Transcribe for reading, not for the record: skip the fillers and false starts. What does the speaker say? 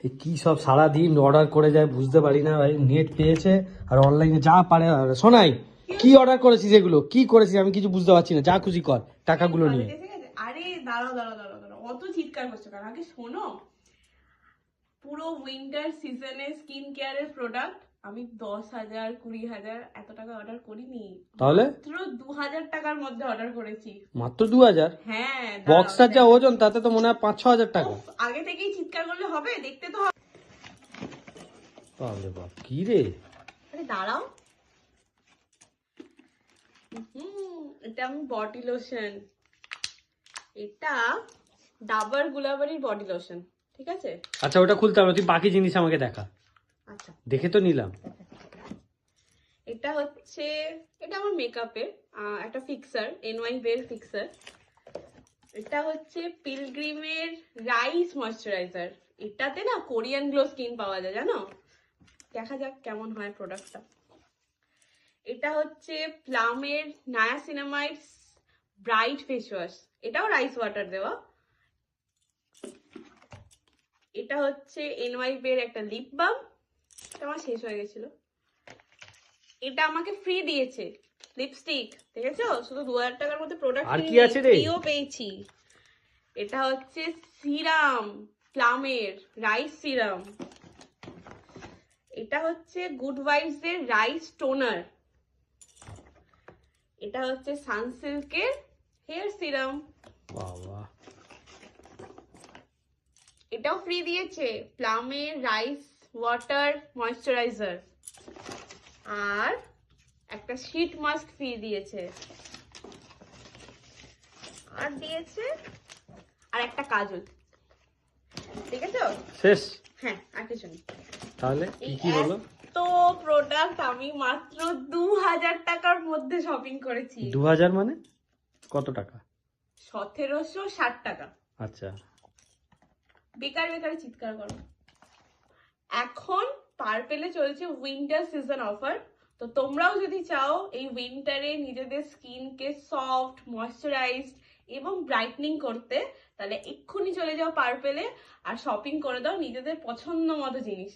এই কি সব সারাদিন অর্ডার করে যায় বুঝতে পারি না ভাই। নেট পেয়েছে আর অনলাইনে যা পারে। শোনাই, কি অর্ডার করেছিস এগুলো? কি করেছিস আমি কিছু বুঝতে পারছি না। যা খুশি কর টাকাগুলো নিয়ে। আরে দাঁড়াও দাঁড়াও দাঁড়াও দাঁড়াও, অত চিৎকার করছো কেন? আগে শোনো, পুরো উইন্টার সিজনে স্কিন কেয়ারের প্রোডাক্ট আমি 10,000 20,000 এত টাকা অর্ডার করিনি। তাহলে মাত্র 2,000 টাকার মধ্যে অর্ডার করেছি। মাত্র 2,000? হ্যাঁ, বক্সটার যা ওজন তাতে তো মনে হয় 5-6 হাজার টাকা। আগে থেকেই চিৎকার করলে হবে? দেখতে তো হবে। বাপরে বাপ, কি রে? আরে দাঁড়াও, এটা আমি বডি লোশন, এটা ডাবর গুলাবারির বডি লোশন, ঠিক আছে? আচ্ছা ওটা খুলতে হবে, তুই বাকি জিনিস আমাকে দেখা। আচ্ছা দেখে তো নিলাম। এটা হচ্ছে, এটা আমার মেকআপের একটা ফিক্সার, এনওয়াই বের ফিক্সার। এটা হচ্ছে পিলগ্রিমের রাইস ময়শ্চারাইজার। এটাতে না কোরিয়ান গ্লো স্কিন পাওয়া যায়, জানো? দেখা যাক কেমন হয় প্রোডাক্টটা। এটা হচ্ছে প্লামের নায়াসিনামাইড ব্রাইট ফেস ওয়াশ, এটাও রাইস ওয়াটার দেওয়া। এটা হচ্ছে এনওয়াই বের একটা লিপ বাম, এটা আমার শেষ হয়ে গেছিল। এটা আমাকে ফ্রি দিয়েছে লিপস্টিক, দেখেছো? শুধু 2,000 টাকার মধ্যে প্রোডাক্ট আর কি আছে রে? ফ্রিও পেয়েছি। এটা হচ্ছে সিরাম, প্লামের রাইস সিরাম। এটা হচ্ছে গুড ভাইবস এর রাইস টোনার। এটা হচ্ছে সানসিল্কের হেয়ার সিরাম। বাবা, এটাও ফ্রি দিয়েছে, প্লামের রাইস ওয়াটার ময়শ্চারাইজার। আর একটা শীট মাস্ক ফ্রি দিয়েছে। আর দিয়েছে আর একটা কাজল, ঠিক আছে? শেষ? হ্যাঁ, আর কিছু নেই। তাহলে কি কি হলো? তো প্রোডাক্ট আমি মাত্র 2,000 টাকার মধ্যে শপিং করেছি। 2,000 মানে কত টাকা? 1,760 টাকা। আচ্ছা, বেকার বেকার চিৎকার করো। এখন পার্পেলে চলছে উইন্টার সিজন অফার। তো তোমরাও যদি চাও এই উইন্টারে নিজেদের স্কিনকে সফট, ময়শ্চারাইজড এবং ব্রাইটনিং করতে, তাহলে এক্ষুনি চলে যাও পার্পেলে আর শপিং করে দাও নিজেদের পছন্দ মতো জিনিস।